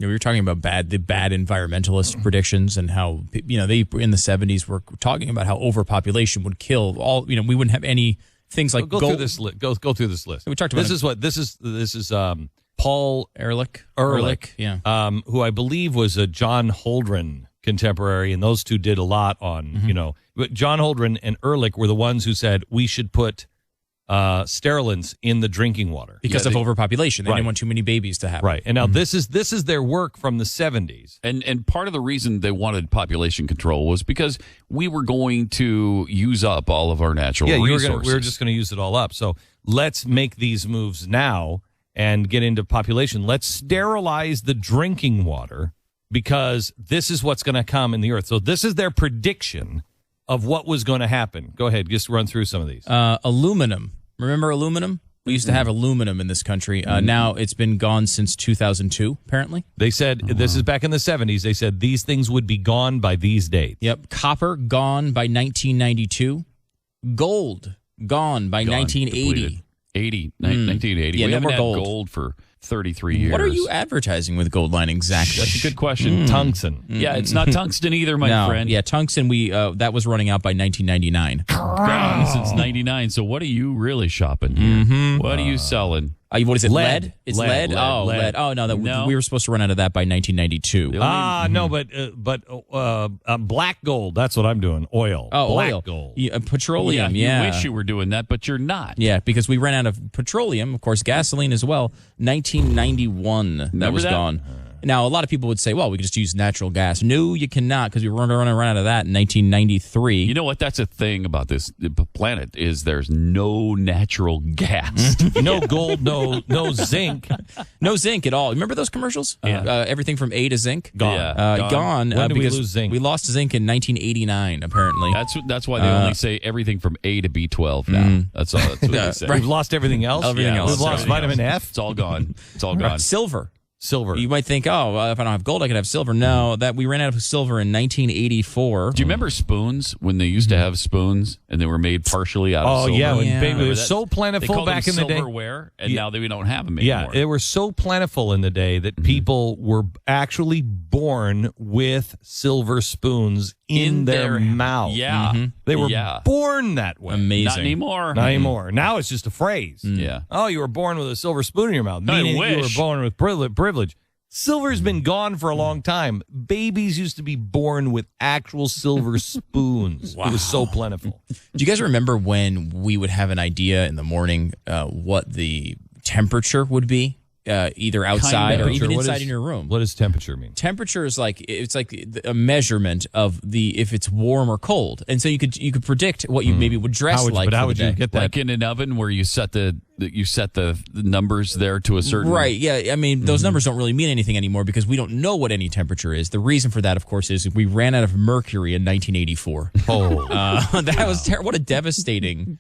We were talking about the bad environmentalist predictions and how, they in the 70s were talking about how overpopulation would kill all, we wouldn't have any things like go through this list. Go through this list. We talked about this is Paul Ehrlich, yeah, who I believe was a John Holdren contemporary, and those two did a lot on, but John Holdren and Ehrlich were the ones who said we should put sterilants in the drinking water because of overpopulation. They didn't want too many babies to happen. Right. And now this is their work from the 70s. And part of the reason they wanted population control was because we were going to use up all of our natural resources. We were just going to use it all up. So let's make these moves now and get into population. Let's sterilize the drinking water because this is what's going to come in the earth. So this is their prediction of what was going to happen. Go ahead. Just run through some of these. Aluminum. Remember aluminum? We used to have aluminum in this country. Now it's been gone since 2002, apparently. They said, this is back in the 70s, they said these things would be gone by these dates. Yep. Copper, gone by 1992. Gold, gone by 1980. 1980. Yeah, we no haven't more had gold. for 33 years. What are you advertising with gold line exactly? That's a good question. Tungsten. Yeah, it's not tungsten either, my friend. Yeah, tungsten, that was running out by 1999. Gone since 99. So what are you really shopping here? What are you selling? What is it, lead? It's lead? Lead. Oh, no, we were supposed to run out of that by 1992. No, but black gold, that's what I'm doing. Oil. Oh, black oil. gold. Petroleum, You wish you were doing that, but you're not. Yeah, because we ran out of petroleum, of course, gasoline as well. 1991, that was gone. Now, a lot of people would say, well, we could just use natural gas. No, you cannot, because we were going to run out of that in 1993. You know what? That's a thing about this planet is there's no natural gas. No gold, no zinc. No zinc at all. Remember those commercials? Yeah. Everything from A to zinc? Gone. Yeah. Gone. When did we because lose zinc? We lost zinc in 1989, apparently. That's why they only say everything from A to B12 now. That's all. That's what they say. We've lost everything else? Everything else. We've lost vitamin F? It's all gone. It's all gone. Silver. You might think, if I don't have gold, I could have silver. No, that we ran out of silver in 1984. Do you remember spoons when they used to have spoons and they were made partially out of silver? Baby, it was so plentiful back in the day. Silverware, and now we don't have them anymore. Yeah, they were so plentiful in the day that people were actually born with silver spoons in their mouth. Yeah. They were born that way. Amazing. Not anymore. Not anymore. Now it's just a phrase. Yeah. Oh, you were born with a silver spoon in your mouth. I Meaning you were wish. born with privilege. Silver's been gone for a long time. Babies used to be born with actual silver spoons. Wow. It was so plentiful. Do you guys remember when we would have an idea in the morning what the temperature would be? Either outside or even inside in your room. What does temperature mean? Temperature is it's like a measurement of if it's warm or cold, and so you could predict what you maybe would dress like. But how for would the you day. get that? Like in an oven where you set the numbers there to a certain Right, yeah. I mean, those numbers don't really mean anything anymore because we don't know what any temperature is. The reason for that, of course, is we ran out of mercury in 1984. That was terrible. What a devastating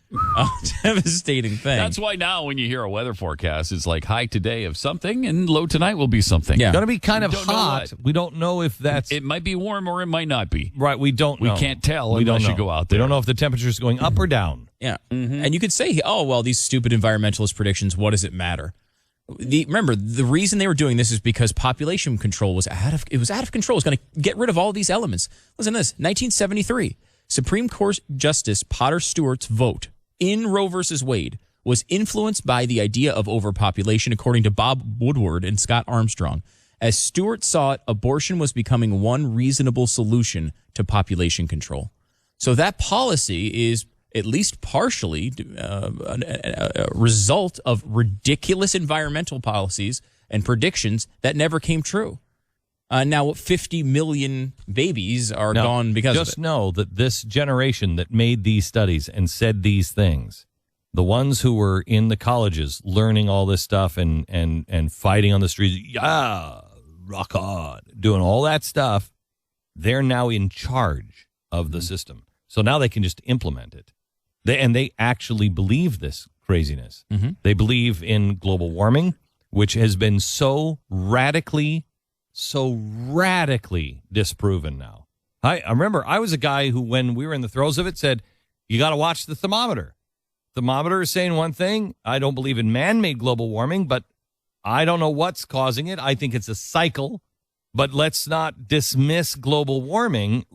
thing. That's why now when you hear a weather forecast, it's like high today of something and low tonight will be something. Yeah. It's going to be kind of don't know hot. We don't know if that's... It might be warm or it might not be. Right, we don't know. We can't tell We unless don't you know. go out there. We don't know if the temperature is going up or down. Yeah. And you could say, oh, well, these stupid environmentalist predictions, what does it matter? Remember, the reason they were doing this is because population control was out of control. It was going to get rid of all these elements. Listen to this. 1973, Supreme Court Justice Potter Stewart's vote in Roe versus Wade was influenced by the idea of overpopulation, according to Bob Woodward and Scott Armstrong. As Stewart saw it, abortion was becoming one reasonable solution to population control. So that policy is at least partially a result of ridiculous environmental policies and predictions that never came true. Now 50 million babies are gone because of it. Just know that this generation that made these studies and said these things, the ones who were in the colleges learning all this stuff and fighting on the streets, rock on, doing all that stuff, they're now in charge of the system. So now they can just implement it. They actually believe this craziness. They believe in global warming, which has been so radically disproven now. I remember I was a guy who, when we were in the throes of it, said, you got to watch the thermometer. Thermometer is saying one thing. I don't believe in man-made global warming, but I don't know what's causing it. I think it's a cycle. But let's not dismiss global warming.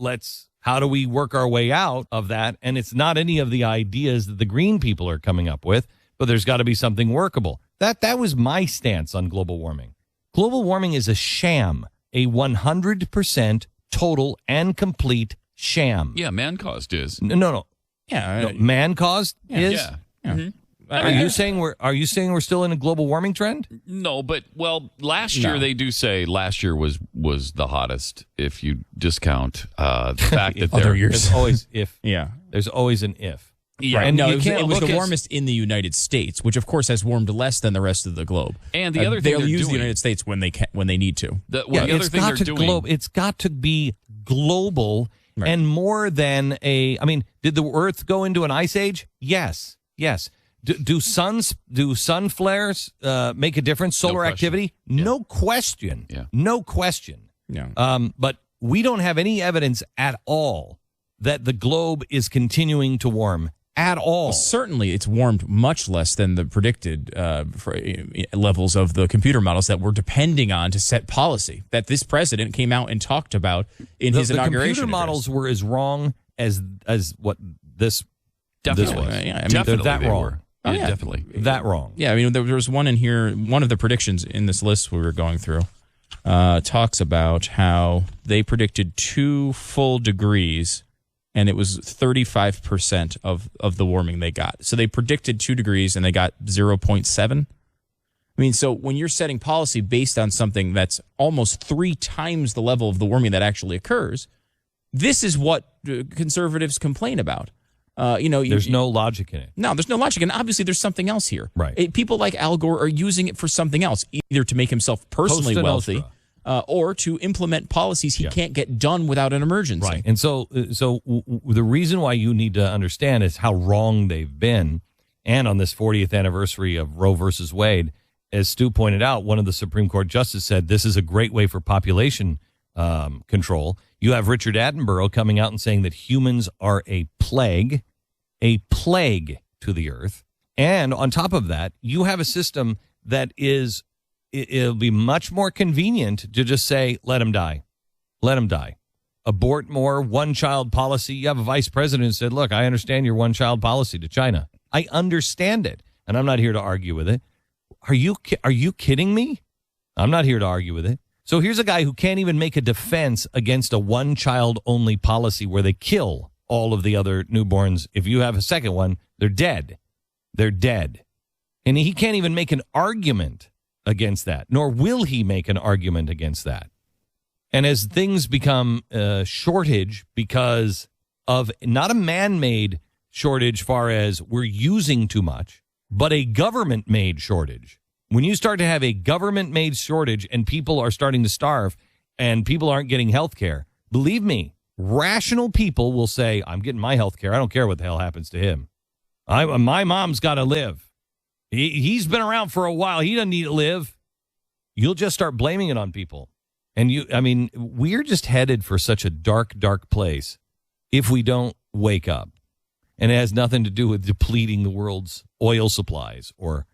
How do we work our way out of that? And it's not any of the ideas that the green people are coming up with, but there's got to be something workable. That was my stance on global warming. Global warming is a sham, a 100% total and complete sham. Yeah, man-caused is. No. Yeah. No, man-caused is? Yeah. Yeah. Are you saying we're still in a global warming trend? No, but last year they do say last year was the hottest if you discount the fact that Other years. There's always if. Yeah. There's always an if. Yeah, Right. No, you it was, can't it was look the at- warmest in the United States, which of course has warmed less than the rest of the globe. And the other thing they'll they're use doing- the United States when they need to. the other it's thing got they're to doing. It's got to be global and more than a. I mean, did the Earth go into an ice age? Yes. Do sun flares make a difference? Solar question. activity? No question. Yeah. No question. Yeah. But we don't have any evidence at all that the globe is continuing to warm at all. Well, certainly, it's warmed much less than the predicted levels of the computer models that we're depending on to set policy that this president came out and talked about in his The inauguration. computer models were as wrong as what this Definitely. this was. Yeah, I mean, Definitely they're that they wrong. were. Oh, Yeah, yeah. definitely. That wrong. Yeah, I mean, there was one in here. One of the predictions in this list we were going through talks about how they predicted 2 full degrees, and it was 35% of the warming they got. So they predicted 2 degrees, and they got 0.7. I mean, so when you're setting policy based on something that's almost 3 times the level of the warming that actually occurs, this is what conservatives complain about. There's no logic in it. No, there's no logic. And obviously, there's something else here. Right. People like Al Gore are using it for something else, either to make himself personally Costa wealthy Nostra. or to implement policies he can't get done without an emergency. Right. And so the reason why you need to understand is how wrong they've been. And on this 40th anniversary of Roe versus Wade, as Stu pointed out, one of the Supreme Court justices said this is a great way for population control. You have Richard Attenborough coming out and saying that humans are a plague to the earth. And on top of that, you have a system that it'll be much more convenient to just say, let them die. Let them die. Abort more, one-child policy. You have a vice president who said, look, I understand your one-child policy to China. I understand it, and I'm not here to argue with it. Are you kidding me? I'm not here to argue with it. So here's a guy who can't even make a defense against a one-child-only policy where they kill all of the other newborns. If you have a second one, they're dead. They're dead. And he can't even make an argument against that, nor will he make an argument against that. And as things become shortage because of not a man-made shortage far as we're using too much, but a government-made shortage. When you start to have a government-made shortage and people are starting to starve and people aren't getting health care, believe me, rational people will say, I'm getting my health care. I don't care what the hell happens to him. My mom's got to live. He's been around for a while. He doesn't need to live. You'll just start blaming it on people. And we're just headed for such a dark, dark place if we don't wake up. And it has nothing to do with depleting the world's oil supplies or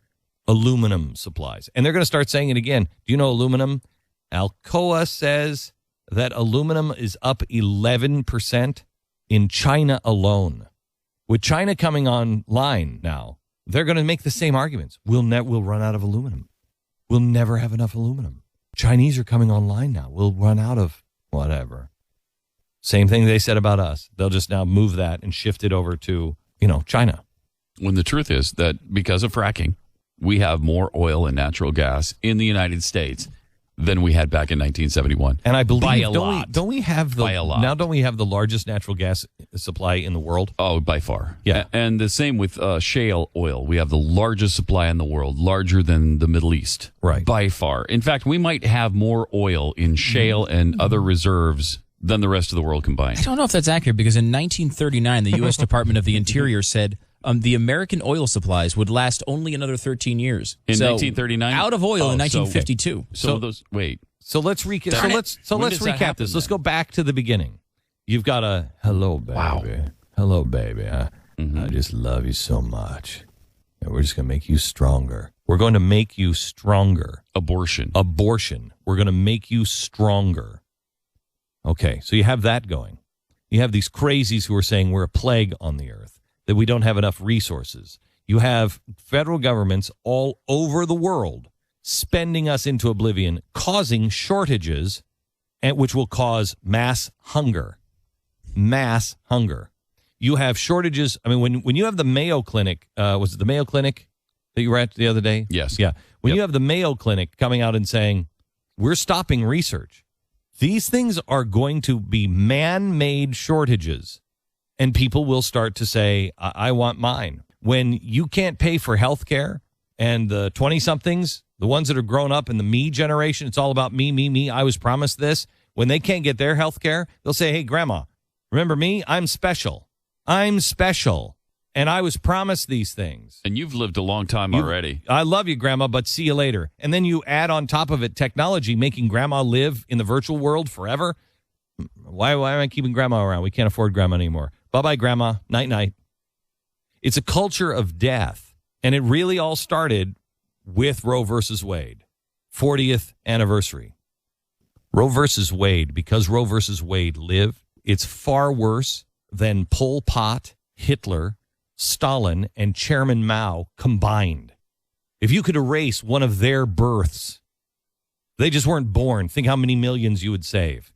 aluminum supplies. And they're going to start saying it again. Do you know aluminum? Alcoa says that aluminum is up 11% in China alone. With China coming online now, they're going to make the same arguments. We'll run out of aluminum. We'll never have enough aluminum. Chinese are coming online now. We'll run out of whatever. Same thing they said about us. They'll just now move that and shift it over to, China. When the truth is that because of fracking, we have more oil and natural gas in the United States than we had back in 1971. And I believe by a lot. Don't we have the By a lot. Now don't we have the largest natural gas supply in the world? Oh, by far. Yeah. And the same with shale oil. We have the largest supply in the world, larger than the Middle East. Right. By far. In fact, we might have more oil in shale and other reserves than the rest of the world combined. I don't know if that's accurate because in 1939, the U.S. Department of the Interior said the American oil supplies would last only another 13 years. In So, 1939? out of oil in Oh, so- 1952. So those, wait. So let's recap. Darn it. So When let's does that recap happen this. Let's then? go back to the beginning. You've got a hello, baby. Wow. Hello, baby. I just love you so much. And we're just going to make you stronger. We're going to make you stronger. Abortion. We're going to make you stronger. Okay, so you have that going. You have these crazies who are saying we're a plague on the earth, that we don't have enough resources. You have federal governments all over the world spending us into oblivion, causing shortages, and which will cause mass hunger. Mass hunger. You have shortages. I mean, when you have the Mayo Clinic, was it the Mayo Clinic that you were at the other day? Yes. Yeah. When you have the Mayo Clinic coming out and saying, we're stopping research, these things are going to be man-made shortages, and people will start to say, I want mine. When you can't pay for health care, and the 20-somethings, the ones that are grown up in the me generation, it's all about me, me, me, I was promised this. When they can't get their health care, they'll say, hey, Grandma, remember me? I'm special. I'm special, and I was promised these things. And you've lived a long time already. I love you, Grandma, but see you later. And then you add on top of it technology, making Grandma live in the virtual world forever. Why am I keeping Grandma around? We can't afford Grandma anymore. Bye-bye, Grandma. Night-night. It's a culture of death, and it really all started with Roe versus Wade, 40th anniversary. Roe versus Wade, because Roe versus Wade lived, it's far worse than Pol Pot, Hitler, Stalin, and Chairman Mao combined. If you could erase one of their births, they just weren't born. Think how many millions you would save.